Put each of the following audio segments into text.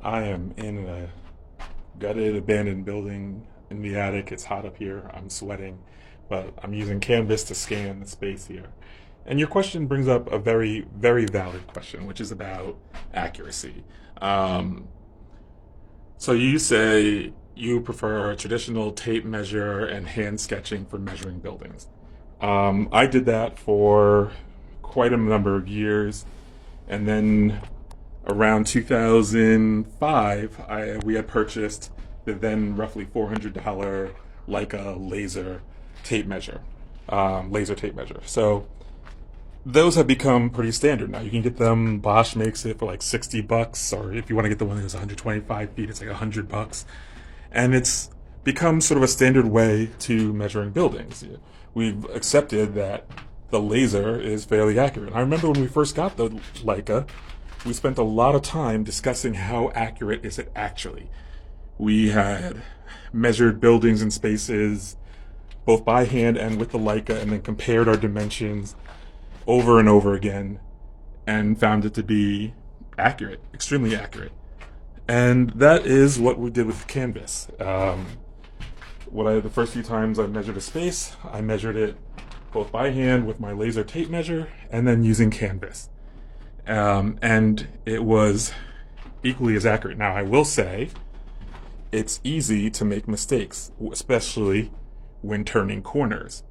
I am in a gutted, abandoned building in the attic. It's hot up here. I'm sweating, but I'm using Canvas to scan the space here. And your question brings up a very, very valid question, which is about accuracy. Um, so you say you prefer a traditional tape measure and hand sketching for measuring buildings. I did that for quite a number of years, and then around 2005, we had purchased the then roughly $400 Leica laser tape measure. So those have become pretty standard now. You can get them. Bosch makes it for like $60, or if you want to get the one that goes 125 feet, it's like $100, and it's become sort of a standard way to measuring buildings. We've accepted that the laser is fairly accurate. I remember when we first got the Leica, we spent a lot of time discussing how accurate is it actually. We had measured buildings and spaces both by hand and with the Leica, and then compared our dimensions over and over again and found it to be accurate, extremely accurate. And that is what we did with Canvas. The first few times I measured a space, I measured it both by hand with my laser tape measure and then using Canvas. And it was equally as accurate. Now, I will say it's easy to make mistakes, especially when turning corners.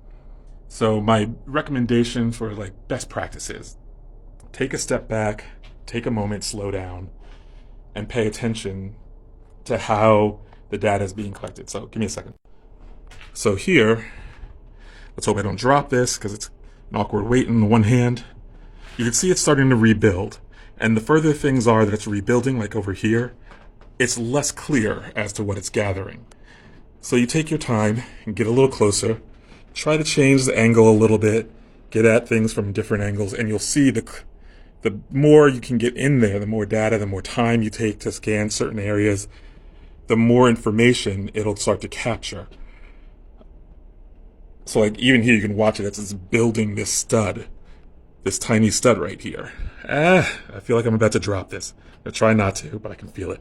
So my recommendation for like best practices: take a step back, take a moment, slow down, and pay attention to how the data is being collected. So give me a second. So here, let's hope I don't drop this because it's an awkward weight in the one hand. You can see it's starting to rebuild. And the further things are that it's rebuilding, like over here, it's less clear as to what it's gathering. So you take your time and get a little closer, try to change the angle a little bit, get at things from different angles, and you'll see the more you can get in there, the more data, the more time you take to scan certain areas, the more information it'll start to capture. So like even here you can watch it, it's building this tiny stud right here. I feel like I'm about to drop this. I try not to, but I can feel it.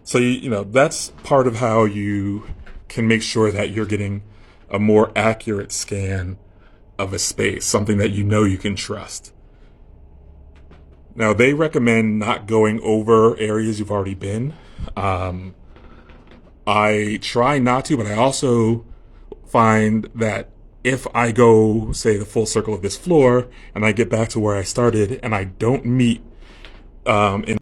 So that's part of how you can make sure that you're getting a more accurate scan of a space, something that you can trust. Now, they recommend not going over areas you've already been. I try not to, but I also find that if I go, say, the full circle of this floor, and I get back to where I started, and I don't meet in